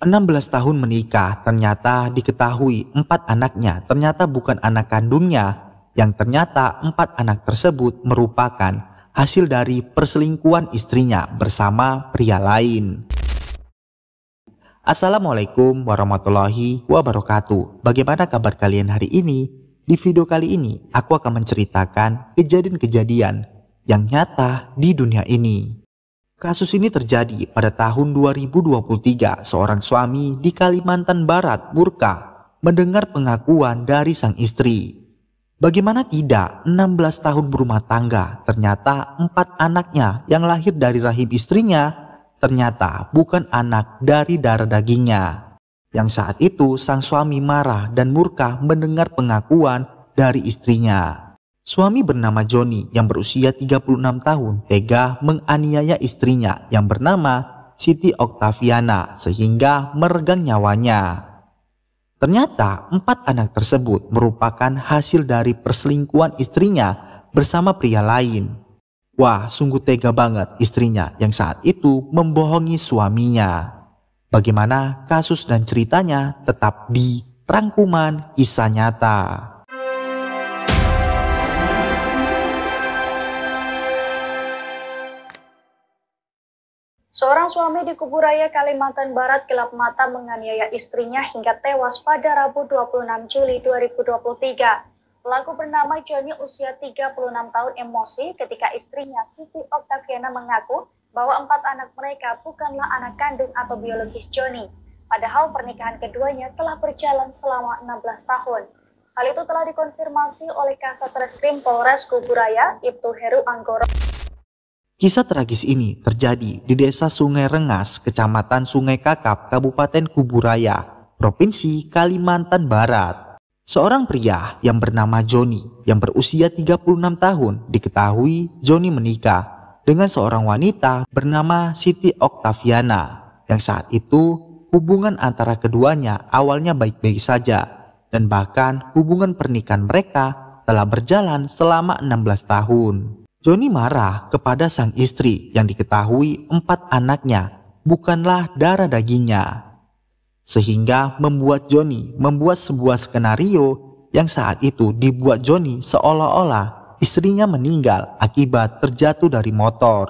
16 tahun menikah, ternyata diketahui 4 anaknya ternyata bukan anak kandungnya, yang ternyata 4 anak tersebut merupakan hasil dari perselingkuhan istrinya bersama pria lain. Assalamualaikum warahmatullahi wabarakatuh. Bagaimana kabar kalian hari ini? Di video kali ini aku akan menceritakan kejadian-kejadian yang nyata di dunia ini. Kasus ini terjadi pada tahun 2023. Seorang suami di Kalimantan Barat murka mendengar pengakuan dari sang istri. Bagaimana tidak, 16 tahun berumah tangga, ternyata 4 anaknya yang lahir dari rahim istrinya ternyata bukan anak dari darah dagingnya. Yang saat itu sang suami marah dan murka mendengar pengakuan dari istrinya. Suami bernama Joni yang berusia 36 tahun tega menganiaya istrinya yang bernama Siti Oktaviana sehingga meregang nyawanya. Ternyata 4 anak tersebut merupakan hasil dari perselingkuhan istrinya bersama pria lain. Wah, sungguh tega banget istrinya yang saat itu membohongi suaminya. Bagaimana kasus dan ceritanya tetap di Rangkuman Kisah Nyata. Seorang suami di Kuburaya, Kalimantan Barat gelap mata menganiaya istrinya hingga tewas pada Rabu 26 Juli 2023. Pelaku bernama Joni usia 36 tahun emosi ketika istrinya Siti Oktaviana mengaku bahwa 4 anak mereka bukanlah anak kandung atau biologis Joni. Padahal pernikahan keduanya telah berjalan selama 16 tahun. Hal itu telah dikonfirmasi oleh Kasat Reskrim Polres Kuburaya, Ibtu Heru Anggoro. Kisah tragis ini terjadi di Desa Sungai Rengas, Kecamatan Sungai Kakap, Kabupaten Kuburaya, Provinsi Kalimantan Barat. Seorang pria yang bernama Joni yang berusia 36 tahun diketahui Joni menikah dengan seorang wanita bernama Siti Oktaviana yang saat itu hubungan antara keduanya awalnya baik-baik saja dan bahkan hubungan pernikahan mereka telah berjalan selama 16 tahun. Joni marah kepada sang istri yang diketahui 4 anaknya bukanlah darah dagingnya. Sehingga membuat Joni membuat sebuah skenario yang saat itu dibuat Joni seolah-olah istrinya meninggal akibat terjatuh dari motor.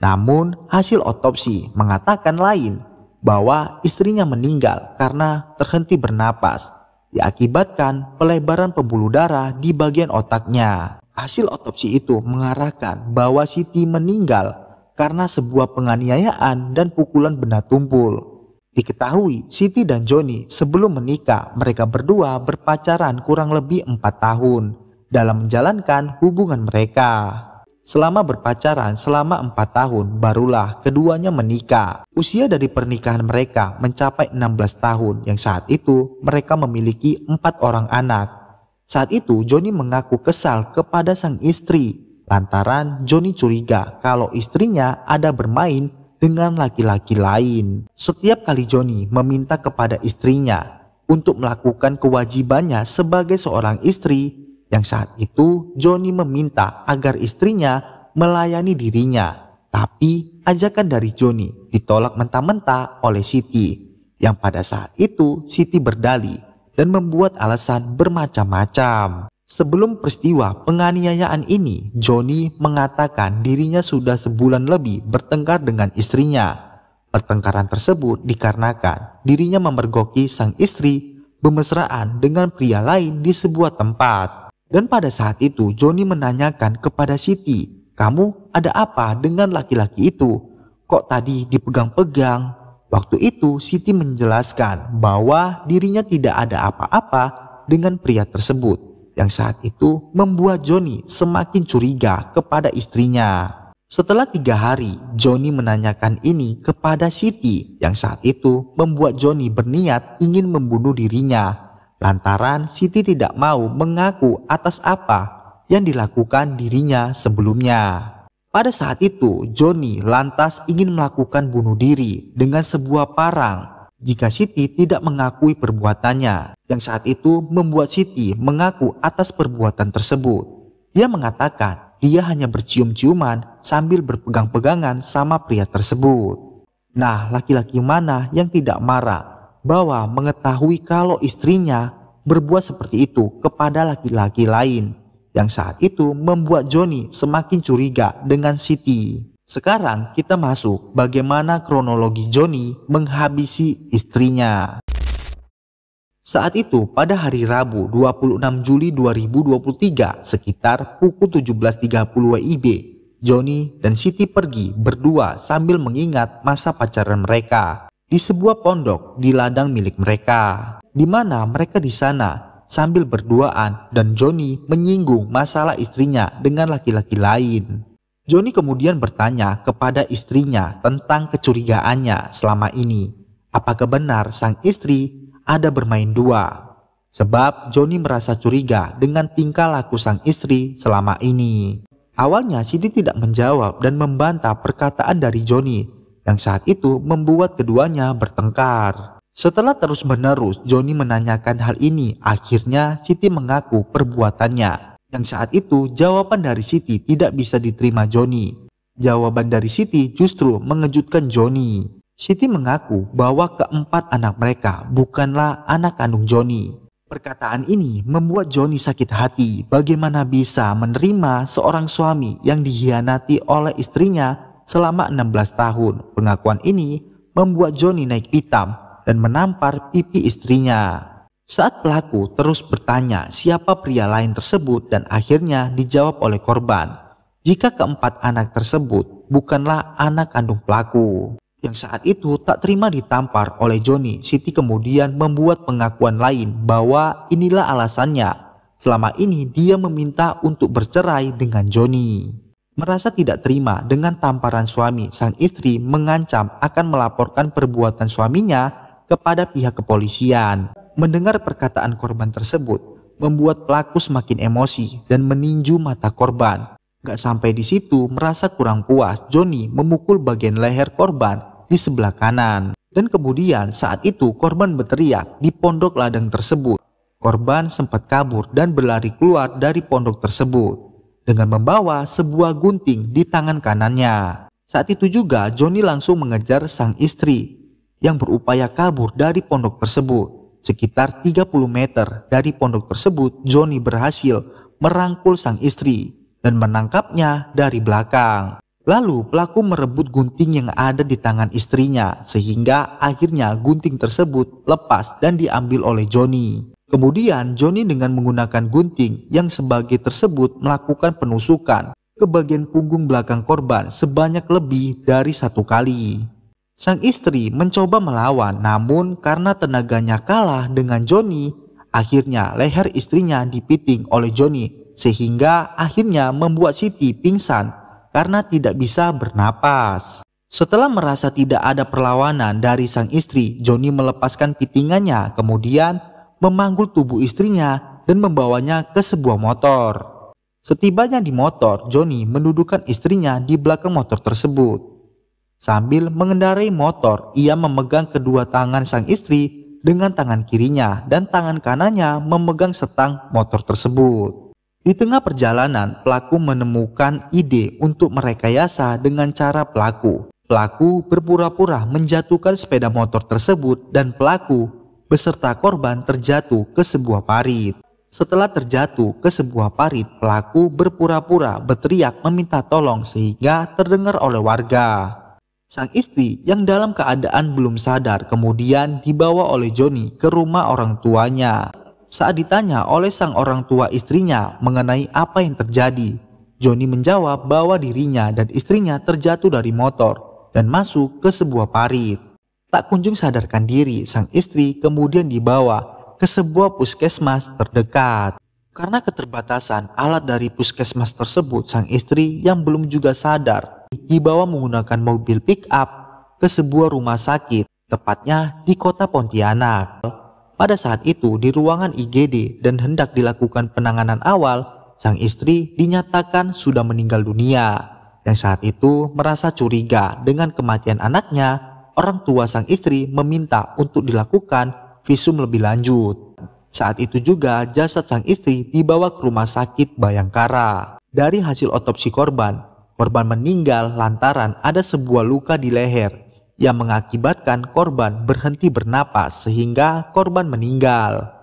Namun hasil otopsi mengatakan lain, bahwa istrinya meninggal karena terhenti bernapas diakibatkan pelebaran pembuluh darah di bagian otaknya. Hasil otopsi itu mengarahkan bahwa Siti meninggal karena sebuah penganiayaan dan pukulan benda tumpul. Diketahui Siti dan Joni sebelum menikah mereka berdua berpacaran kurang lebih 4 tahun dalam menjalankan hubungan mereka. Selama berpacaran selama 4 tahun barulah keduanya menikah. Usia dari pernikahan mereka mencapai 16 tahun yang saat itu mereka memiliki 4 orang anak. Saat itu Joni mengaku kesal kepada sang istri lantaran Joni curiga kalau istrinya ada bermain dengan laki-laki lain. Setiap kali Joni meminta kepada istrinya untuk melakukan kewajibannya sebagai seorang istri, yang saat itu Joni meminta agar istrinya melayani dirinya. Tapi ajakan dari Joni ditolak mentah-mentah oleh Siti, yang pada saat itu Siti berdalih dan membuat alasan bermacam-macam. Sebelum peristiwa penganiayaan ini, Joni mengatakan dirinya sudah sebulan lebih bertengkar dengan istrinya. Pertengkaran tersebut dikarenakan dirinya memergoki sang istri bermesraan dengan pria lain di sebuah tempat. Dan pada saat itu Joni menanyakan kepada Siti, "Kamu ada apa dengan laki-laki itu? Kok tadi dipegang-pegang?" Waktu itu Siti menjelaskan bahwa dirinya tidak ada apa-apa dengan pria tersebut, yang saat itu membuat Joni semakin curiga kepada istrinya. Setelah 3 hari Joni menanyakan ini kepada Siti, yang saat itu membuat Joni berniat ingin membunuh dirinya lantaran Siti tidak mau mengaku atas apa yang dilakukan dirinya sebelumnya. Pada saat itu, Joni lantas ingin melakukan bunuh diri dengan sebuah parang jika Siti tidak mengakui perbuatannya, yang saat itu membuat Siti mengaku atas perbuatan tersebut. Dia mengatakan dia hanya bercium-ciuman sambil berpegang-pegangan sama pria tersebut. Nah, laki-laki mana yang tidak marah bahwa mengetahui kalau istrinya berbuat seperti itu kepada laki-laki lain, yang saat itu membuat Johnny semakin curiga dengan Siti. Sekarang kita masuk bagaimana kronologi Johnny menghabisi istrinya. Saat itu pada hari Rabu 26 Juli 2023 sekitar pukul 17.30 WIB, Johnny dan Siti pergi berdua sambil mengingat masa pacaran mereka di sebuah pondok di ladang milik mereka, di mana mereka di sana sambil berduaan dan Johnny menyinggung masalah istrinya dengan laki-laki lain. Johnny kemudian bertanya kepada istrinya tentang kecurigaannya selama ini. Apakah benar sang istri ada bermain dua? Sebab Johnny merasa curiga dengan tingkah laku sang istri selama ini. Awalnya Siti tidak menjawab dan membantah perkataan dari Johnny, yang saat itu membuat keduanya bertengkar. Setelah terus-menerus Johnny menanyakan hal ini, akhirnya Siti mengaku perbuatannya. Yang saat itu jawaban dari Siti tidak bisa diterima Johnny. Jawaban dari Siti justru mengejutkan Johnny. Siti mengaku bahwa keempat anak mereka bukanlah anak kandung Johnny. Perkataan ini membuat Johnny sakit hati. Bagaimana bisa menerima seorang suami yang dikhianati oleh istrinya selama 16 tahun. Pengakuan ini membuat Johnny naik pitam dan menampar pipi istrinya. Saat pelaku terus bertanya siapa pria lain tersebut dan akhirnya dijawab oleh korban jika keempat anak tersebut bukanlah anak kandung pelaku. Yang saat itu tak terima ditampar oleh Johnny, Siti kemudian membuat pengakuan lain bahwa inilah alasannya selama ini dia meminta untuk bercerai dengan Johnny. Merasa tidak terima dengan tamparan suami, sang istri mengancam akan melaporkan perbuatan suaminya kepada pihak kepolisian. Mendengar perkataan korban tersebut membuat pelaku semakin emosi dan meninju mata korban. Gak sampai di situ, merasa kurang puas, Johnny memukul bagian leher korban di sebelah kanan. Dan kemudian saat itu korban berteriak di pondok ladang tersebut. Korban sempat kabur dan berlari keluar dari pondok tersebut dengan membawa sebuah gunting di tangan kanannya. Saat itu juga Johnny langsung mengejar sang istri yang berupaya kabur dari pondok tersebut. Sekitar 30 meter dari pondok tersebut, Johnny berhasil merangkul sang istri dan menangkapnya dari belakang. Lalu pelaku merebut gunting yang ada di tangan istrinya sehingga akhirnya gunting tersebut lepas dan diambil oleh Johnny. Kemudian Johnny dengan menggunakan gunting yang sebagai tersebut melakukan penusukan ke bagian punggung belakang korban sebanyak lebih dari 1 kali. Sang istri mencoba melawan, namun karena tenaganya kalah dengan Johnny, akhirnya leher istrinya dipiting oleh Johnny sehingga akhirnya membuat Siti pingsan karena tidak bisa bernapas. Setelah merasa tidak ada perlawanan dari sang istri, Johnny melepaskan pitingannya, kemudian memanggul tubuh istrinya dan membawanya ke sebuah motor. Setibanya di motor, Johnny mendudukkan istrinya di belakang motor tersebut. Sambil mengendarai motor, ia memegang kedua tangan sang istri dengan tangan kirinya dan tangan kanannya memegang setang motor tersebut. Di tengah perjalanan, pelaku menemukan ide untuk merekayasa dengan cara pelaku. Pelaku berpura-pura menjatuhkan sepeda motor tersebut dan pelaku beserta korban terjatuh ke sebuah parit. Setelah terjatuh ke sebuah parit, pelaku berpura-pura berteriak meminta tolong sehingga terdengar oleh warga. Sang istri yang dalam keadaan belum sadar kemudian dibawa oleh Johnny ke rumah orang tuanya. Saat ditanya oleh sang orang tua istrinya mengenai apa yang terjadi, Johnny menjawab bahwa dirinya dan istrinya terjatuh dari motor dan masuk ke sebuah parit. Tak kunjung sadarkan diri, sang istri kemudian dibawa ke sebuah puskesmas terdekat. Karena keterbatasan alat dari puskesmas tersebut, sang istri yang belum juga sadar dibawa menggunakan mobil pick up ke sebuah rumah sakit, tepatnya di kota Pontianak. Pada saat itu di ruangan IGD dan hendak dilakukan penanganan awal, sang istri dinyatakan sudah meninggal dunia. Yang saat itu merasa curiga dengan kematian anaknya, orang tua sang istri meminta untuk dilakukan visum lebih lanjut. Saat itu juga jasad sang istri dibawa ke rumah sakit Bayangkara. Dari hasil otopsi korban meninggal lantaran ada sebuah luka di leher yang mengakibatkan korban berhenti bernapas sehingga korban meninggal.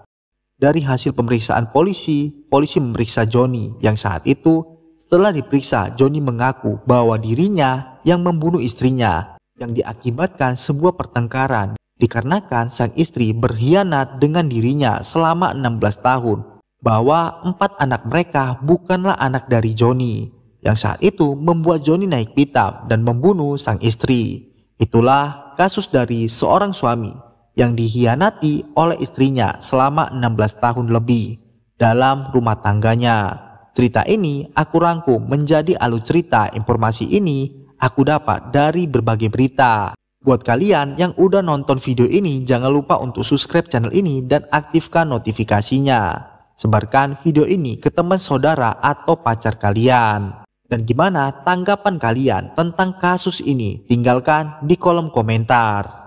Dari hasil pemeriksaan polisi memeriksa Joni yang saat itu setelah diperiksa Joni mengaku bahwa dirinya yang membunuh istrinya yang diakibatkan sebuah pertengkaran dikarenakan sang istri berkhianat dengan dirinya selama 16 tahun, bahwa 4 anak mereka bukanlah anak dari Joni, yang saat itu membuat Joni naik pitam dan membunuh sang istri. Itulah kasus dari seorang suami yang dikhianati oleh istrinya selama 16 tahun lebih dalam rumah tangganya. Cerita ini aku rangkum menjadi alur cerita. Informasi ini aku dapat dari berbagai berita. Buat kalian yang udah nonton video ini, jangan lupa untuk subscribe channel ini dan aktifkan notifikasinya. Sebarkan video ini ke teman saudara atau pacar kalian. Dan gimana tanggapan kalian tentang kasus ini? Tinggalkan di kolom komentar.